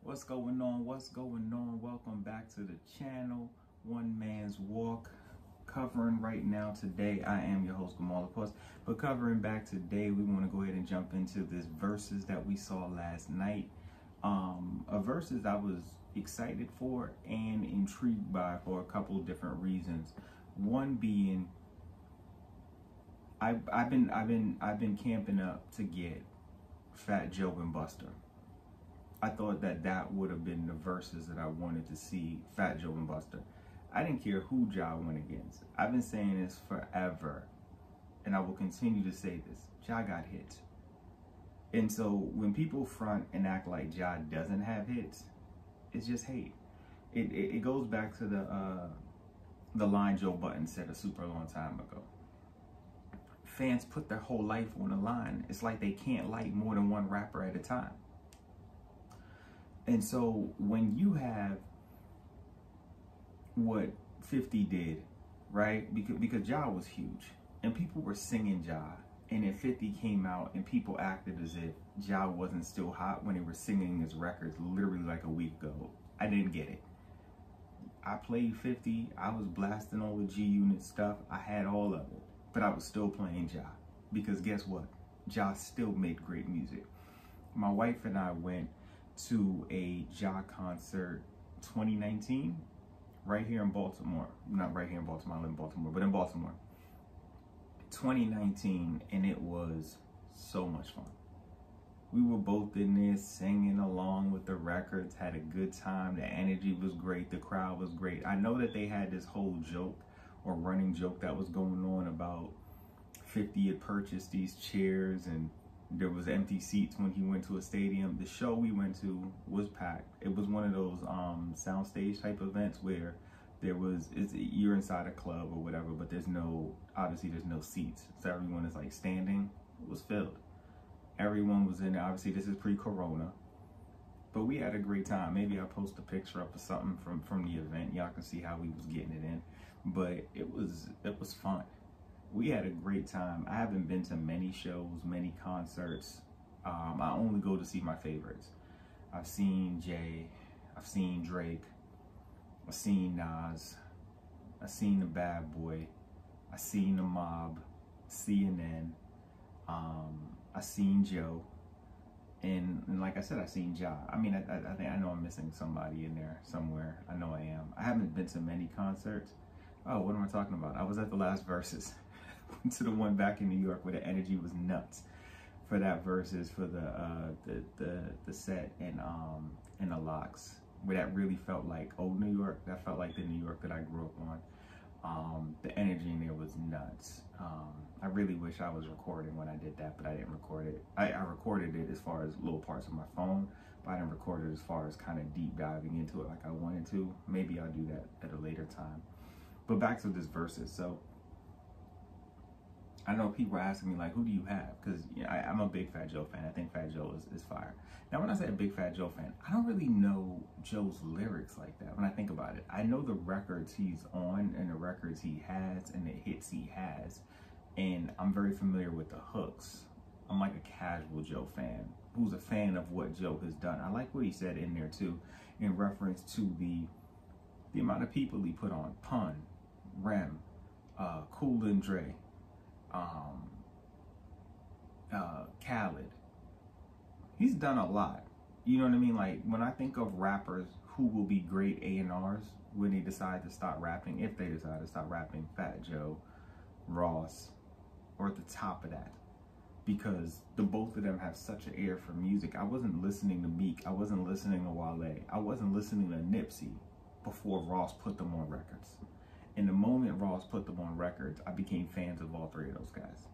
What's going on? What's going on? Welcome back to the channel. One Man's Walk. Covering right now today, I am your host Gamal, of course, but covering back today, we want to go ahead and jump into this Verzuz that we saw last night. A Verzuz I was excited for and intrigued by for a couple of different reasons. One being, I've been camping up to get Fat Joe and Buster. I thought that would have been the Verzuz that I wanted to see, Fat Joe and Buster. I didn't care who Ja went against. I've been saying this forever, and I will continue to say this. Ja got hits. And so when people front and act like Ja doesn't have hits, it's just hate. It goes back to the line Joe Budden said a super long time ago. Fans put their whole life on the line. It's like they can't like more than one rapper at a time. And so when you have what 50 did, right? Because Ja was huge and people were singing Ja, and then 50 came out and people acted as if Ja wasn't still hot when they were singing his records literally like a week ago. I didn't get it. I played 50, I was blasting all the G-Unit stuff, I had all of it, but I was still playing Ja, because guess what? Ja still made great music. My wife and I went to a Ja concert 2019 right here in Baltimore. Not right here in Baltimore, I live in Baltimore, but in Baltimore. 2019, and it was so much fun. We were both in there singing along with the records, had a good time. The energy was great, the crowd was great. I know that they had this whole joke or running joke that was going on about 50 had purchased these chairs and there was empty seats when he went to a stadium. The show we went to was packed. It was one of those soundstage type events where you're inside a club or whatever, but obviously there's no seats. So everyone is like standing. It was filled. Everyone was in there. Obviously this is pre-corona, but we had a great time. Maybe I'll post a picture up or something from the event. Y'all can see how we was getting it in, but it was fun. We had a great time. I haven't been to many shows, many concerts. I only go to see my favorites. I've seen Jay, I've seen Drake, I've seen Nas, I've seen the Bad Boy, I've seen the Mob, CNN, I've seen Joe, and like I said, I've seen Ja. I mean, I think I know I'm missing somebody in there somewhere. I know I am. I haven't been to many concerts. Oh, what am I talking about? I was at the last Verzuz. Went to the one back in New York where the energy was nuts for that Verzuz, for the set and the locks, where that really felt like old New York. That felt like the New York that I grew up on. The energy in there was nuts. I really wish I was recording when I did that, but I didn't record it. I recorded it as far as little parts of my phone, but I didn't record it as far as kind of deep diving into it like I wanted to. Maybe I'll do that at a later time. But back to this Verzuz. So I know people are asking me, like, who do you have? Because I'm a big Fat Joe fan. I think Fat Joe is fire. Now, when I say a big Fat Joe fan, I don't really know Joe's lyrics like that when I think about it. I know the records he's on and the records he has and the hits he has. And I'm very familiar with the hooks. I'm like a casual Joe fan who's a fan of what Joe has done. I like what he said in there, too, in reference to the amount of people he put on. Pun, Rem, Cool and Dre, Khaled. He's done a lot. You know what I mean? Like, when I think of rappers who will be great A&Rs when they decide to stop rapping, if they decide to stop rapping, Fat Joe, Ross, or at the top of that. Because the both of them have such an ear for music. I wasn't listening to Meek. I wasn't listening to Wale. I wasn't listening to Nipsey before Ross put them on records. And the moment Ross put them on records, I became fans of all three of those guys.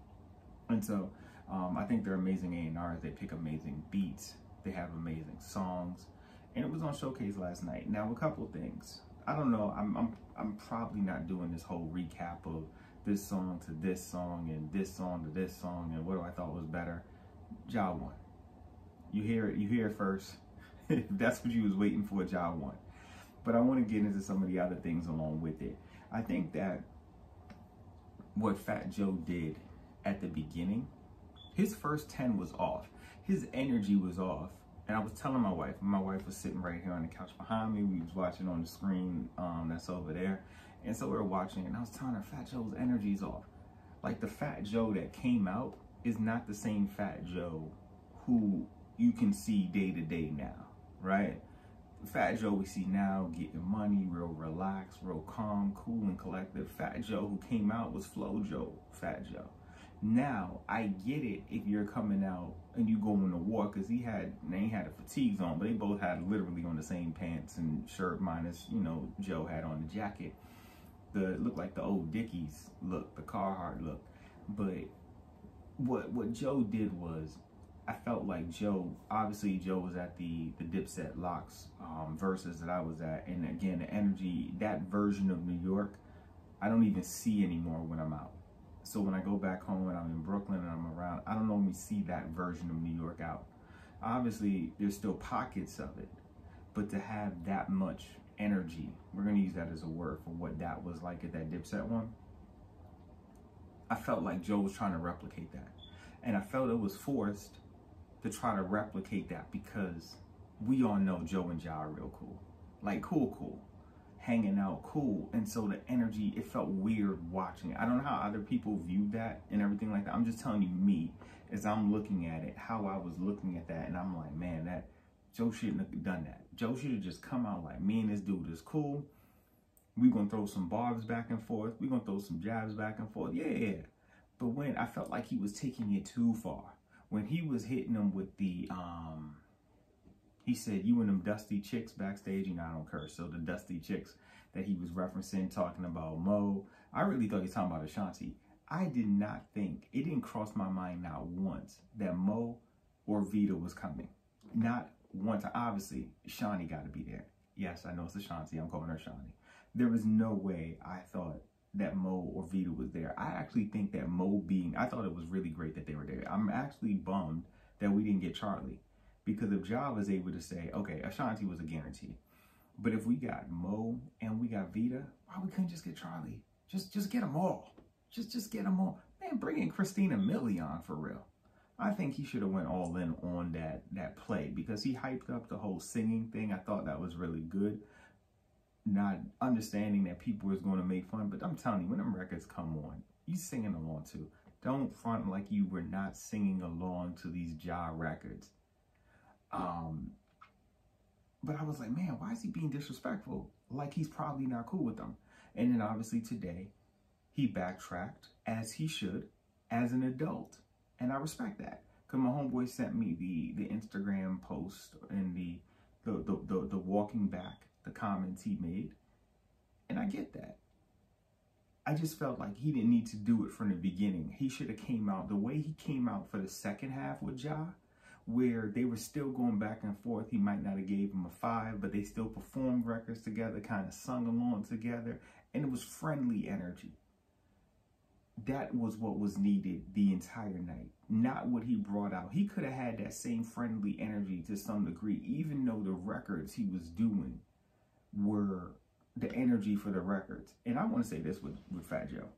And so I think they're amazing A&Rs. They pick amazing beats. They have amazing songs. And it was on Showcase last night. Now, a couple of things. I don't know. I'm probably not doing this whole recap of this song to this song and this song to this song and what I thought was better. Ja won. You hear it first. If that's what you was waiting for, Ja won. But I want to get into some of the other things along with it. I think that what Fat Joe did at the beginning, his first 10 was off. His energy was off. And I was telling my wife was sitting right here on the couch behind me. We was watching on the screen that's over there. And so we were watching, and I was telling her, Fat Joe's energy's off. Like, the Fat Joe that came out is not the same Fat Joe who you can see day to day now, right? The Fat Joe we see now, getting money, real relaxed, real calm, cool and collected. Fat Joe who came out was Flow Joe, Fat Joe. Now, I get it if you're coming out and you go on the war, because they had the fatigues on, but they both had literally on the same pants and shirt, minus, you know, Joe had on the jacket. It looked like the old Dickies look, the Carhartt look. But what Joe did was, I felt like Joe was at the Dipset Locks Verzuz that I was at. And again, the energy, that version of New York, I don't even see anymore when I'm out. So when I go back home and I'm in Brooklyn and I'm around, I don't normally see that version of New York out. Obviously, there's still pockets of it, but to have that much energy, we're going to use that as a word for what that was like at that Dipset one, I felt like Joe was trying to replicate that. And I felt it was forced to try to replicate that because we all know Joe and Ja are real cool. Like, cool. Hanging out, cool. And so the energy, it felt weird watching it. I don't know how other people viewed that and everything like that. I'm just telling you, me, as I'm looking at it, how I was looking at that, and I'm like, man, that Joe shouldn't have done that. Joe should have just come out like, me and this dude is cool. We gonna throw some barbs back and forth. We gonna throw some jabs back and forth. Yeah. But when I felt like he was taking it too far, when he was hitting them with the, he said, you and them dusty chicks backstage, you know, I don't curse. So the dusty chicks that he was referencing, talking about Mo, I really thought he was talking about Ashanti. I did not think, it didn't cross my mind not once that Mo or Vita was coming. Not once. Obviously, Shawnee got to be there. Yes, I know it's Ashanti. I'm calling her Shawnee. There was no way I thought that Mo or Vita was there. I actually think that I thought it was really great that they were there. I'm actually bummed that we didn't get Charlie. Because if Ja was able to say, okay, Ashanti was a guarantee, but if we got Mo and we got Vita, why we couldn't just get Charlie? Just get them all. Just get them all. Man, bring in Christina Milian for real. I think he should have went all in on that play because he hyped up the whole singing thing. I thought that was really good. Not understanding that people was going to make fun, but I'm telling you, when them records come on, you singing along too. Don't front like you were not singing along to these Ja records. But I was like, man, why is he being disrespectful? Like he's probably not cool with them. And then obviously today, he backtracked as he should, as an adult. And I respect that. Because my homeboy sent me the Instagram post and the walking back, the comments he made. And I get that. I just felt like he didn't need to do it from the beginning. He should have came out the way he came out for the second half with Ja, where they were still going back and forth. He might not have gave him a 5, but they still performed records together, kind of sung along together, and it was friendly energy. That was what was needed the entire night, not what he brought out. He could have had that same friendly energy to some degree, even though the records he was doing were the energy for the records. And I want to say this with Fat Joe.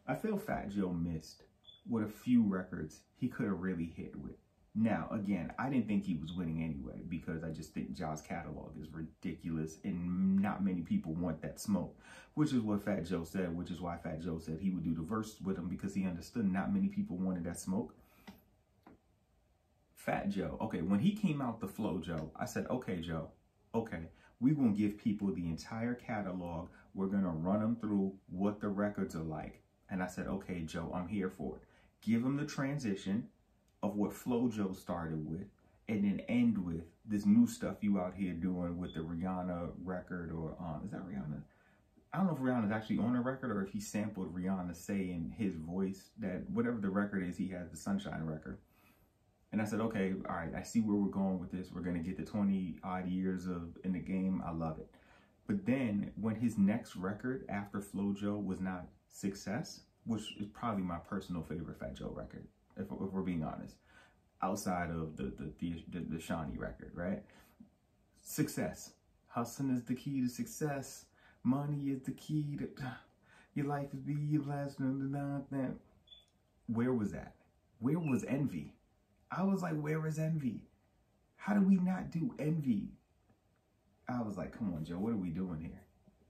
I feel Fat Joe missed with a few records he could have really hit with. Now, again, I didn't think he was winning anyway because I just think Ja's catalog is ridiculous and not many people want that smoke, which is what Fat Joe said, which is why Fat Joe said he would do the verse with him because he understood not many people wanted that smoke. Fat Joe, okay, when he came out the Flow Joe, I said, okay, Joe, okay, we're going to give people the entire catalog. We're going to run them through what the records are like. And I said, okay, Joe, I'm here for it. Give them the transition of what Flow Joe started with, and then end with this new stuff you out here doing with the Rihanna record, or is that Rihanna? I don't know if Rihanna's actually on the record or if he sampled Rihanna saying his voice, that whatever the record is, he has the Sunshine record. And I said, okay, all right, I see where we're going with this. We're going to get the 20 odd years in the game. I love it. But then when his next record after Flow Joe was not Success, which is probably my personal favorite Fat Joe record, if we're being honest, outside of the Shawnee record, right? Success. Hustling is the key to success. Money is the key to your life is be your last. Where was that? Where was Envy? I was like, where is Envy? How do we not do Envy? I was like, come on, Joe, what are we doing here?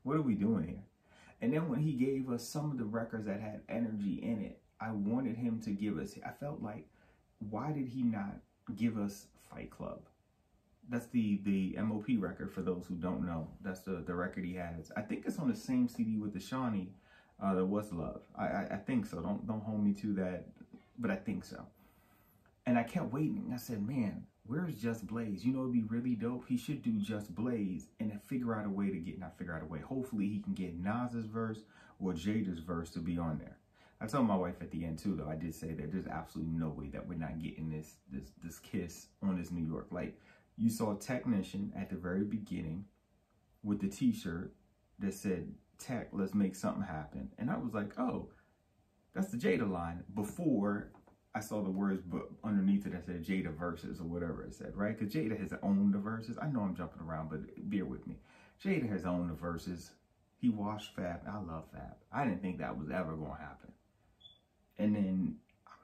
What are we doing here? And then when he gave us some of the records that had energy in it, I wanted him to give us, I felt like, why did he not give us Fight Club? That's the MOP record, for those who don't know. That's the record he has. I think it's on the same CD with the Shawnee, the What's Love. I think so. Don't hold me to that, but I think so. And I kept waiting. I said, man, where's Just Blaze? You know, it'd be really dope. He should do Just Blaze and then figure out a way to get, not figure out a way. Hopefully he can get Nas's verse or Jada's verse to be on there. I told my wife at the end too, though. I did say that there's absolutely no way that we're not getting this Kiss on this New York. Like, you saw Technician at the very beginning with the t-shirt that said, Tech, let's make something happen. And I was like, oh, that's the Jada line, before I saw the words but underneath it that said Jada Versus or whatever it said, right? Because Jada has owned the verses. I know I'm jumping around, but bear with me. Jada has owned the verses. He washed Fab. I love Fab. I didn't think that was ever going to happen. And then,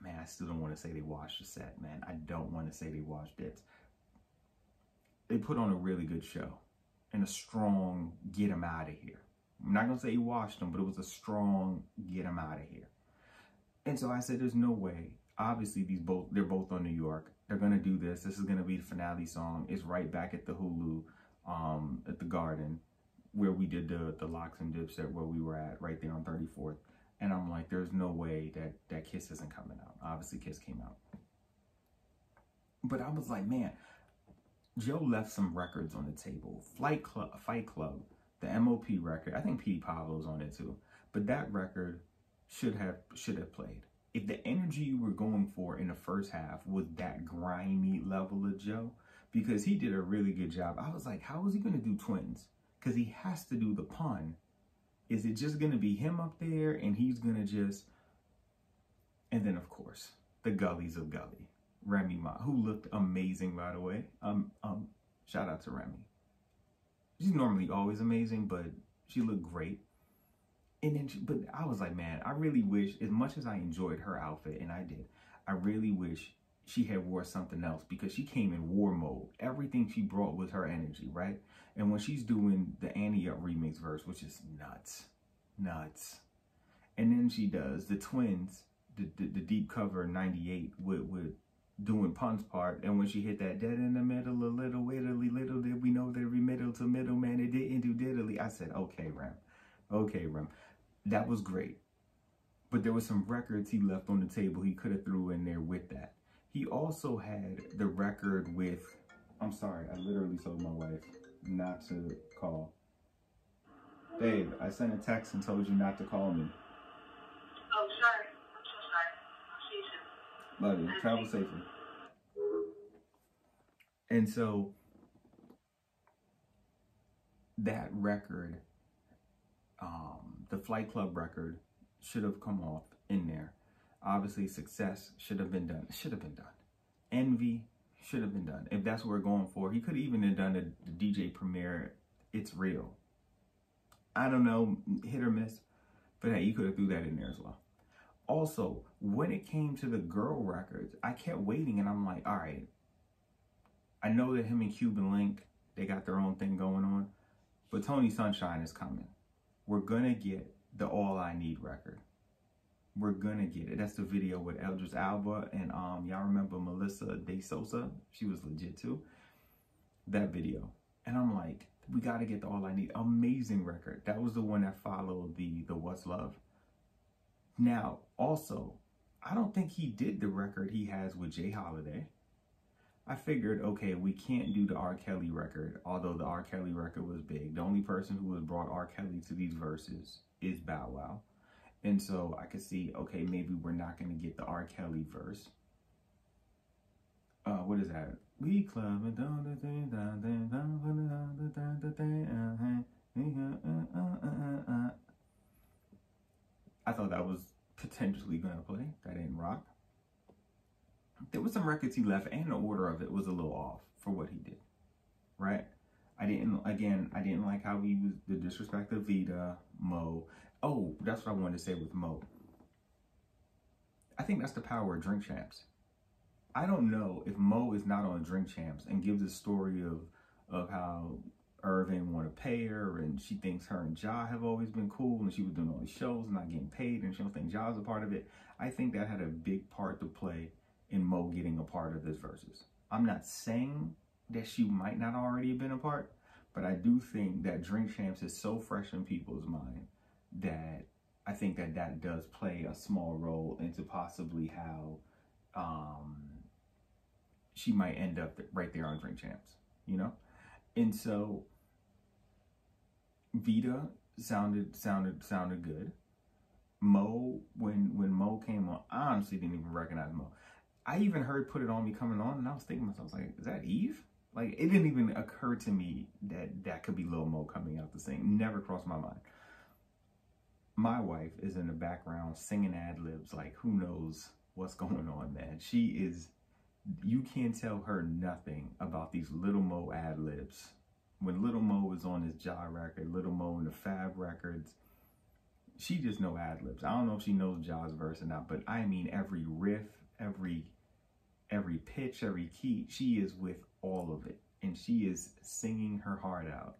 man, I still don't want to say they washed the set, man. I don't want to say they washed it. They put on a really good show and a strong get him out of here. I'm not going to say he washed them, but it was a strong get him out of here. And so I said, there's no way. Obviously, they're both on New York. They're going to do this. This is going to be the finale song. It's right back at the Hulu, at the Garden, where we did the Locks and Dipset, where we were at, right there on 34th. And I'm like, there's no way that Kiss isn't coming out. Obviously, Kiss came out. But I was like, man, Joe left some records on the table. Fight Club, the MOP record. I think P. Pablo's on it too. But that record should have played. If the energy you were going for in the first half was that grimy level of Joe, because he did a really good job. I was like, how is he going to do Twins? Because he has to do the pun. Is it just going to be him up there and he's going to just... And then, of course, the Gullies of Gully. Remy Ma, who looked amazing, by the way. Shout out to Remy. She's normally always amazing, but she looked great. And then, but I was like, man, I really wish, as much as I enjoyed her outfit, and I did, I really wish she had wore something else, because she came in war mode. Everything she brought was her energy, right? And when she's doing the Annie Up remix verse, which is nuts. And then she does the Twins, the deep cover 98 with doing Pun's part. And when she hit that dead in the middle, a little widdly, little did we know that every middle to middle man, it didn't do diddly. I said, okay, Rem. Okay, Rem. That was great. But there were some records he left on the table he could have threw in there with that. He also had the record with, I'm sorry, I literally told my wife not to call. Babe, I sent a text and told you not to call me. Oh, sorry. I'm so sorry. I'll see you soon. Love you. Travel safely. And so that record, the Flight Club record, should have come off in there. Obviously, Success should have been done. It should have been done. Envy should have been done. If that's what we're going for, he could even have done the DJ premiere, It's Real. I don't know, hit or miss, but hey, you could have threw that in there as well. Also, when it came to the girl records, I kept waiting, and I'm like, all right, I know that him and Cuban Link, they got their own thing going on, but Tony Sunshine is coming. We're gonna get the All I Need record. We're gonna get it. That's the video with Idris Elba and y'all remember Melissa De Sosa? She was legit too. That video. And I'm like, we gotta get the All I Need. Amazing record. That was the one that followed the What's Love. Now, also, I don't think he did the record he has with Jay Holiday. I figured, okay, we can't do the R. Kelly record, although the R. Kelly record was big. The only person who has brought R. Kelly to these verses is Bow Wow. And so I could see, okay, maybe we're not going to get the R. Kelly verse. What is that? We club and I thought that was potentially going to play. That didn't rock. There were some records he left, and the order of it was a little off for what he did, right? I didn't like how he was, the disrespect of Vita, Mo. Oh, that's what I wanted to say with Mo. I think that's the power of Drink Champs. I don't know if Mo is not on Drink Champs and gives a story of how Irvin want to pay her, and she thinks her and Ja have always been cool, and she was doing all these shows not getting paid, and she don't think Ja's a part of it. I think that had a big part to play in Mo getting a part of this Verzuz. I'm not saying that she might not already have been a part, but I do think that Drink Champs is so fresh in people's mind that I think that that does play a small role into possibly how she might end up right there on Drink Champs, you know? And so Vita sounded good. Mo, when Mo came on, I honestly didn't even recognize Mo. I even heard Put It On Me coming on, and I was thinking to myself, like, is that Eve? Like, it didn't even occur to me that that could be Lil Mo coming out to sing. Never crossed my mind. My wife is in the background singing ad-libs, like, who knows what's going on, man. She is, you can't tell her nothing about these Little Mo ad-libs. When Little Mo was on his Ja record, Little Mo in the Fab records, she just know ad-libs. I don't know if she knows Ja's verse or not, but I mean every riff, every pitch, every key, she is with all of it. And she is singing her heart out,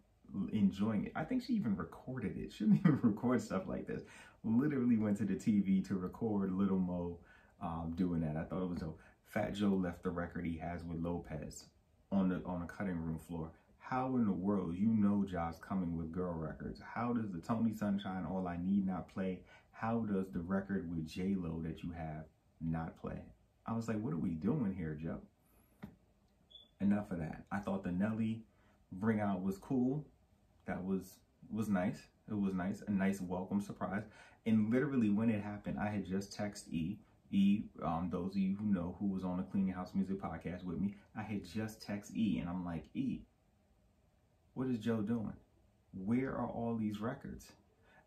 enjoying it. I think she even recorded it. She didn't even record stuff like this. Literally went to the TV to record Little Mo doing that. I thought it was dope. Fat Joe left the record he has with Lopez on the cutting room floor. How in the world you know Ja's coming with girl records? How does the Tony Sunshine All I Need not play? How does the record with J-Lo that you have not play? I was like, what are we doing here, Joe? Enough of that. I thought the Nelly bring out was cool. That was nice. It was nice, a nice welcome surprise. And literally when it happened, I had just texted E. Those of you who know who was on the Clean Your House Music podcast with me, I had just texted E, and I'm like, E, what is Joe doing? Where are all these records?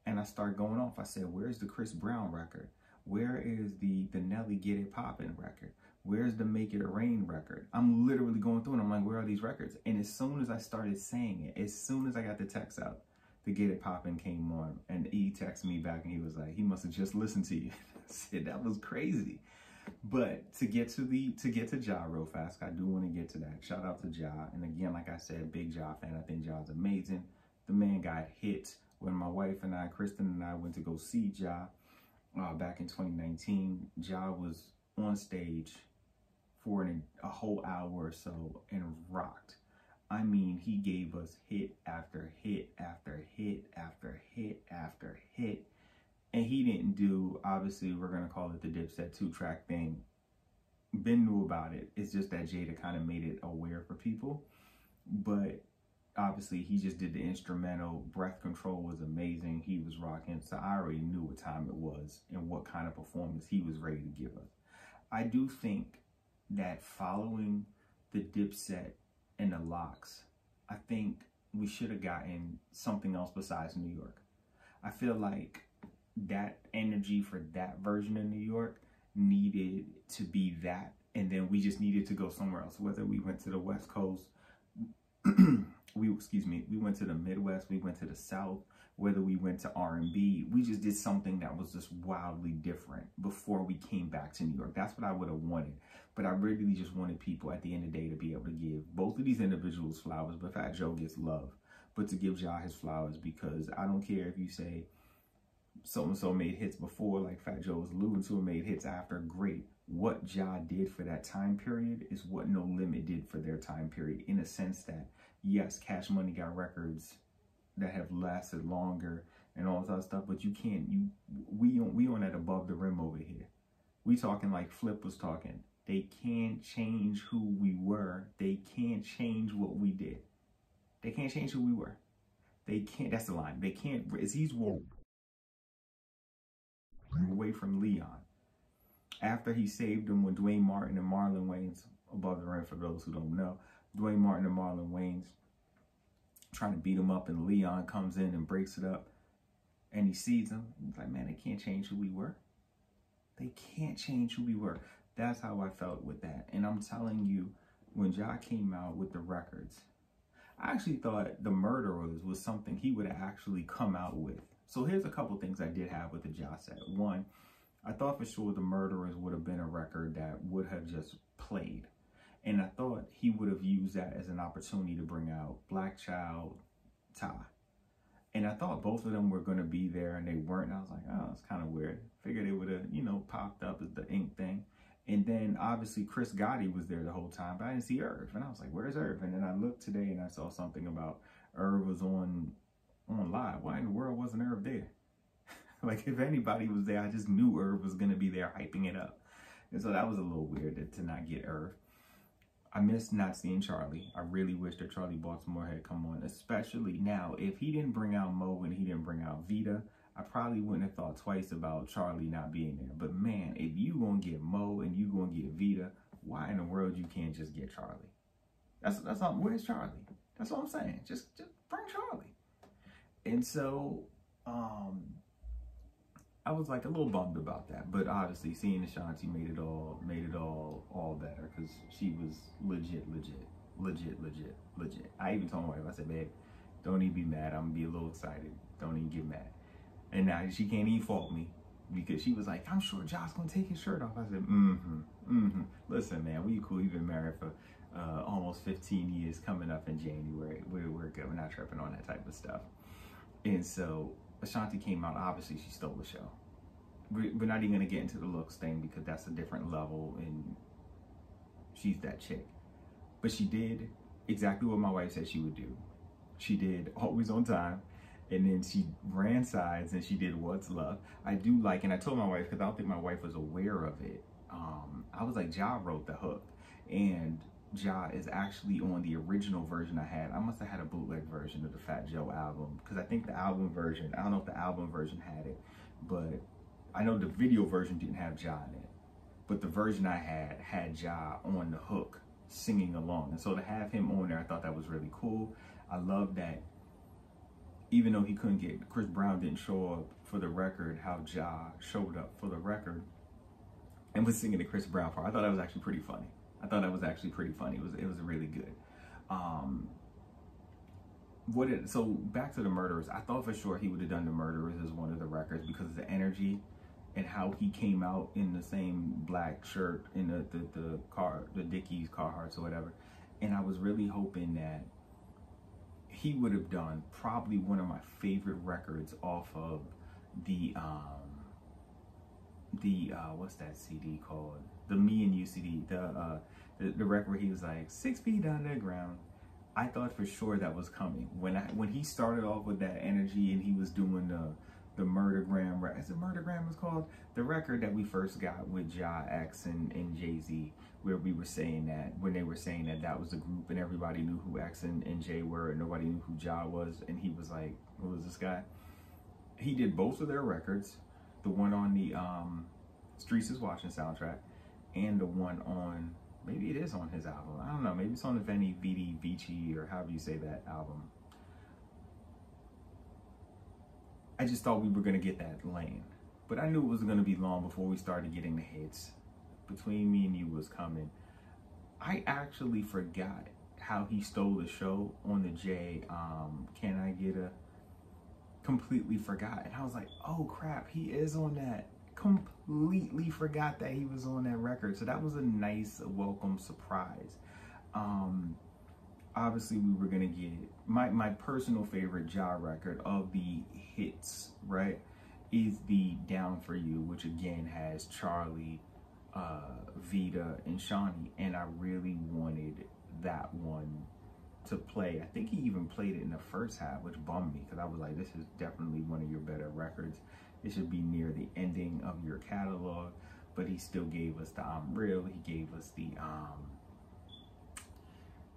And I start going off. I said, where's the Chris Brown record? Where is the Nelly Get It Poppin' record? Where's the Make It Rain record? I'm literally going through and I'm like, where are these records? And as soon as I started saying it, as soon as I got the text out, the Get It Poppin' came on, and E texted me back and he was like, he must have just listened to you. I said, that was crazy. But to get to Ja real fast, I do want to get to that. Shout out to Ja. And again, like I said, big Ja fan. I think Ja's amazing. The man got hit when my wife and I, Kristen and I, went to go see Ja back in 2019. Ja was on stage for a whole hour or so and rocked. I mean, he gave us hit after hit after hit after hit after hit. And he didn't do, obviously, we're going to call it the Dipset 2-track thing. Ben knew about it. It's just that Jada kind of made it aware for people. But obviously, he just did the instrumental. Breath Control was amazing. He was rocking. So I already knew what time it was and what kind of performance he was ready to give us. I do think that following the Dipset and the Locks, I think we should have gotten something else besides New York. I feel like that energy for that version of New York needed to be that, and then we just needed to go somewhere else. Whether we went to the West Coast, we went to the Midwest, we went to the South, whether we went to R&B, we just did something that was just wildly different before we came back to New York. That's what I would have wanted. But I really just wanted people at the end of the day to be able to give both of these individuals flowers, but Fat Joe gets love. But to give Ja his flowers, because I don't care if you say so-and-so made hits before, like Fat Joe was alluding to, and made hits after, great. What Ja did for that time period is what No Limit did for their time period, in a sense that, yes, Cash Money got records that have lasted longer and all this other stuff, but you can't, we on that above the rim over here. We talking like Flip was talking. They can't change who we were. They can't change what we did. They can't change who we were. They can't, that's the line. They can't, as he's walking away from Leon, after he saved him when Dwayne Martin and Marlon Wayans, above the rim for those who don't know, Dwayne Martin and Marlon Wayans trying to beat him up, and Leon comes in and breaks it up, and he sees him. He's like, man, they can't change who we were. They can't change who we were. That's how I felt with that. And I'm telling you, when Ja came out with the records, I actually thought The Murderers was something he would have actually come out with. So here's a couple things I did have with the Ja set. One, I thought for sure The Murderers would have been a record that would have just played. And I thought he would have used that as an opportunity to bring out Black Child, Ty. And I thought both of them were going to be there, and they weren't. And I was like, oh, it's kind of weird. Figured they would have, you know, popped up as the Ink thing. And then obviously Chris Gotti was there the whole time, but I didn't see Irv. And I was like, where's Irv? And then I looked today and I saw something about Irv was on live. Why in the world wasn't Irv there? Like, if anybody was there, I just knew Irv was going to be there hyping it up. And so that was a little weird to not get Irv. I missed not seeing Charlie. I really wish that Charlie Baltimore had come on, especially now. If he didn't bring out Mo and he didn't bring out Vita, I probably wouldn't have thought twice about Charlie not being there. But man, if you gonna get Mo and you gonna get Vita, why in the world you can't just get Charlie? That's all. Where's Charlie? That's all I'm saying. Just bring Charlie. And so I was like a little bummed about that, but obviously seeing Ashanti made it all better, because she was legit. I even told my wife, I said, babe, don't even be mad. I'm gonna be a little excited. Don't even get mad. And now she can't even fault me, because she was like, I'm sure Josh's gonna take his shirt off. I said, Listen, man, we cool. We've been married for almost 15 years, coming up in January. We're good. We're not tripping on that type of stuff. And so Ashanti came out. Obviously, she stole the show. We're not even going to get into the looks thing, because that's a different level, and she's that chick. But she did exactly what my wife said she would do. She did Always on Time, and then she ran sides, and she did What's Love. I do like, and I told my wife, because I don't think my wife was aware of it, I was like, Ja wrote the hook, and Ja is actually on the original version I had. I must have had a bootleg version of the Fat Joe album, because I think the album version, I don't know if the album version had it, but I know the video version didn't have Ja in it. But the version I had Ja on the hook singing along. And so to have him on there, I thought that was really cool. I love that even though he couldn't get, Chris Brown didn't show up for the record, how Ja showed up for the record and was singing the Chris Brown part. I thought that was actually pretty funny. It was really good. So back to the Murderers. I thought for sure he would have done the Murderers as one of the records, because of the energy and how he came out in the same black shirt in the Dickies Carhartts or whatever. And I was really hoping that he would have done probably one of my favorite records off of the what's that CD called? The Me and You CD, the record where he was like 6 feet underground. I thought for sure that was coming when he started off with that energy, and he was doing the Murdergram. As the Murdergram was called, the record that we first got with Ja, X, and Jay-Z, where we were saying that, when they were saying that was the group, and everybody knew who X and Jay were, and nobody knew who Ja was, and he was like, who was this guy? He did both of their records, the one on the Streets is Watching soundtrack, and the one on, maybe it is on his album, I don't know, maybe it's on the Veni Vidi Vici, or however you say that album. I just thought we were going to get that lane, but I knew it was going to be long before we started getting the hits. Between Me and You was coming. I actually forgot how he stole the show on the J, Can I Get a... Completely forgot. And I was like, oh crap, he is on that. Completely forgot that he was on that record. So that was a nice welcome surprise. Obviously we were gonna get my personal favorite Ja record of the hits, right, is the Down For You, which again has Charlie, Vita, and Shawnee, and I really wanted that one to play. I think he even played it in the first half, which bummed me, because I was like, this is definitely one of your better records. It should be near the ending of your catalog. But he still gave us the I'm Real. He gave us the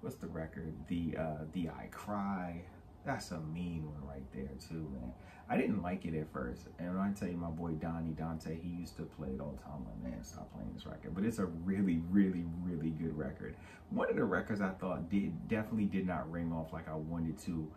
what's the record? The I Cry. That's a mean one right there too, man. I didn't like it at first, and when I tell you, my boy Dante, he used to play it all the time. I'm like, man, stop playing this record. But it's a really, really, really good record. One of the records I thought definitely did not ring off like I wanted to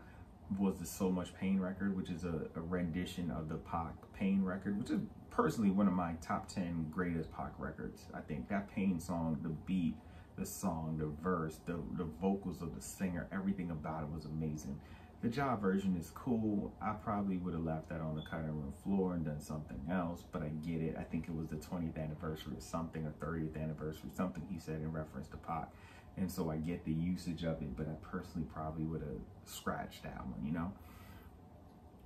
was the So Much Pain record, which is a rendition of the Pac Pain record, which is personally one of my top 10 greatest Pac records. I think that Pain song, the beat, the song, the verse, the vocals of the singer, everything about it was amazing. The Ja version is cool. I probably would have left that on the cutting room floor and done something else, but I get it. I think it was the 20th anniversary or something, or 30th anniversary, something he said in reference to Pac. And so I get the usage of it, but I personally probably would have scratched that one, you know?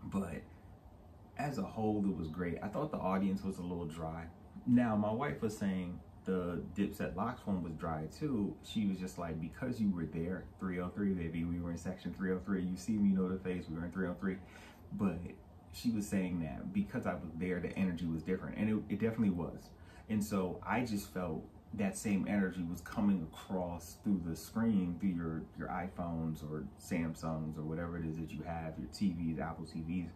But as a whole, it was great. I thought the audience was a little dry. Now, my wife was saying the Dipset Locks one was dry too. She was just like, because you were there, 303, baby, we were in section 303. You see me, know the face, we were in 303. But she was saying that because I was there, the energy was different. And it definitely was. And so I just felt that same energy was coming across through the screen, through your iPhones or Samsungs or whatever it is that you have, your TVs, Apple TVs.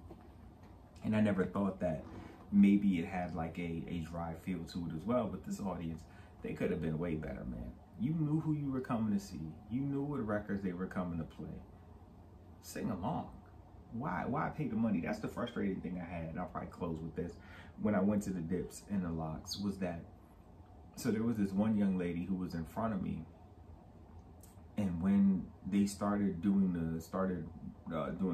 And I never thought that maybe it had like a dry feel to it as well. But this audience, they could have been way better, man. You knew who you were coming to see. You knew what records they were coming to play. Sing along. Why pay the money? That's the frustrating thing I had. And I'll probably close with this. When I went to the Dips and the Locks, was that, so there was this one young lady who was in front of me. And when they started doing the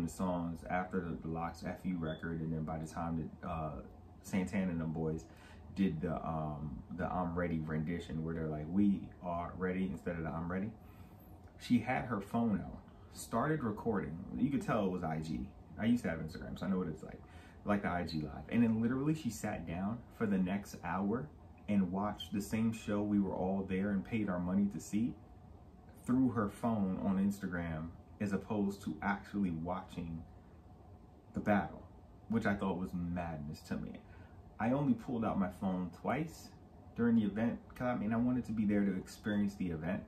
songs after the Locks FU record, and then by the time that Santana and them boys did the I'm Ready rendition, where they're like, we are ready instead of the I'm ready, she had her phone out, started recording. You could tell it was IG. I used to have Instagram, so I know what it's like the IG live. And then literally she sat down for the next hour and watched the same show we were all there and paid our money to see through her phone on Instagram, as opposed to actually watching the battle, which I thought was madness to me. I only pulled out my phone twice during the event, because I mean, I wanted to be there to experience the event.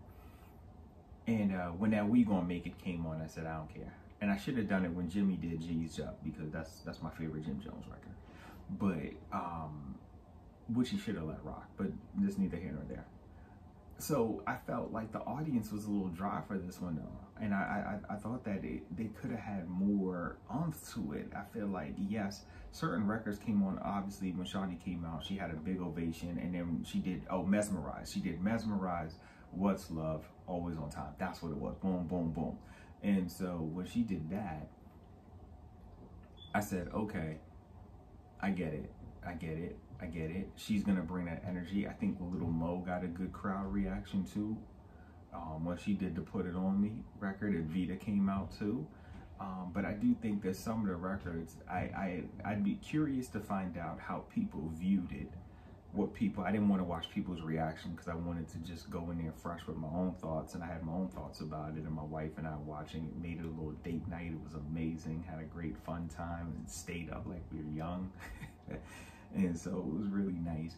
And when that We Gonna Make It came on, I said, I don't care. And I should have done it when Jimmy did G's Up, because that's my favorite Jim Jones record. But, which he should have let rock, but just neither here nor there. So I felt like the audience was a little dry for this one though. And I thought that they could have had more oomph to it. I feel like, yes, certain records came on. Obviously, when Shawty came out, she had a big ovation. And then she did, Mesmerize. She did Mesmerize, What's Love, Always on Time. That's what it was. Boom, boom, boom. And so when she did that, I said, okay, I get it. I get it. I get it. She's gonna bring that energy. I think Little Mo got a good crowd reaction too. When she did the Put It On Me record, and Vita came out too. But I do think that some of the records, I'd be curious to find out how people viewed it. I didn't want to watch people's reaction, because I wanted to just go in there fresh with my own thoughts, and I had my own thoughts about it. And my wife and I watching it, made it a little date night. It was amazing. Had a great fun time and stayed up like we were young. And so it was really nice.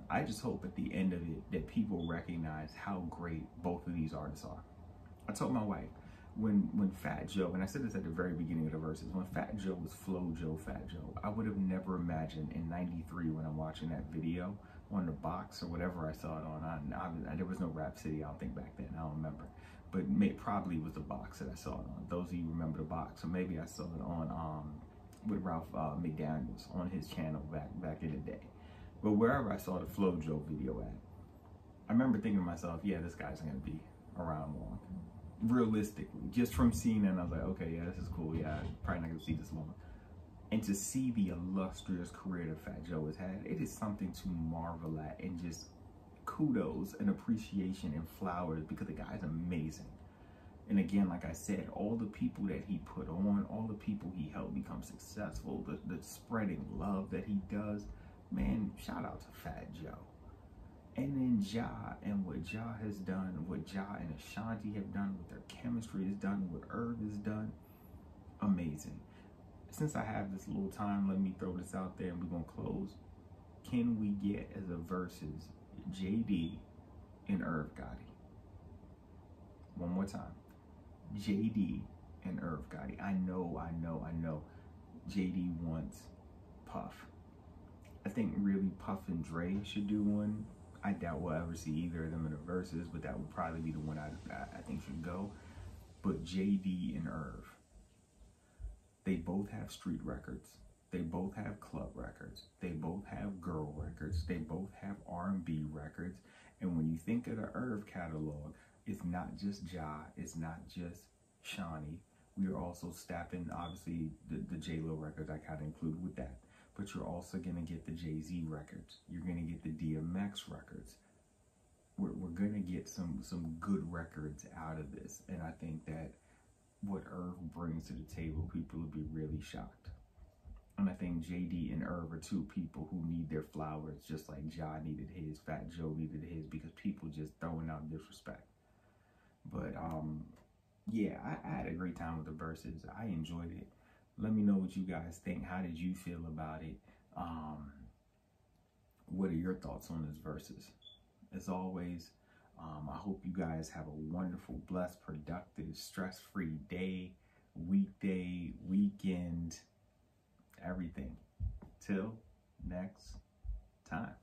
I just hope at the end of it that people recognize how great both of these artists are. I told my wife, when Fat Joe, and I said this at the very beginning of the Verzuz, when Fat Joe was Flo Joe, Fat Joe, I would have never imagined in '93 when I'm watching that video on the box or whatever I saw it on. There was no Rap City, I don't think, back then. I don't remember. But probably was the box that I saw it on. Those of you remember the box. So maybe I saw it on with Ralph McDaniels on his channel back in the day. But wherever I saw the Flo Joe video at, I remember thinking to myself, yeah, this guy's gonna be around long. Realistically, just from seeing that, I was like, okay, yeah, this is cool. Yeah, I'm probably not gonna see this long. And to see the illustrious career that Fat Joe has had, it is something to marvel at, and just kudos and appreciation and flowers, because the guy's amazing. And again, like I said, all the people that he put on, all the people he helped become successful, the spreading love that he does, man, shout out to Fat Joe. And then Ja, and what Ja has done, what Ja and Ashanti have done, what their chemistry has done, what Irv has done, amazing. Since I have this little time, let me throw this out there and we're gonna close. Can we get, as a Verzuz, JD and Irv Gotti? One more time. JD and Irv Gotti. I know JD wants Puff. I think really Puff and Dre should do one. I doubt we'll ever see either of them in the Verzuz, but that would probably be the one I think should go. But JD and Irv, they both have street records. They both have club records. They both have girl records. They both have R&B records. And when you think of the Irv catalog, it's not just Ja, it's not just Shawnee. We are also stamping, obviously, the J-Lo records I kind of include with that. But you're also going to get the Jay-Z records. You're going to get the DMX records. We're going to get some good records out of this. And I think that what Irv brings to the table, people will be really shocked. And I think JD and Irv are two people who need their flowers, just like Ja needed his, Fat Joe needed his, because people just throwing out disrespect. But yeah, I had a great time with the Verzuz. I enjoyed it. Let me know what you guys think. How did you feel about it? What are your thoughts on this Verzuz? As always, I hope you guys have a wonderful, blessed, productive, stress-free day, weekday, weekend, everything. Till next time.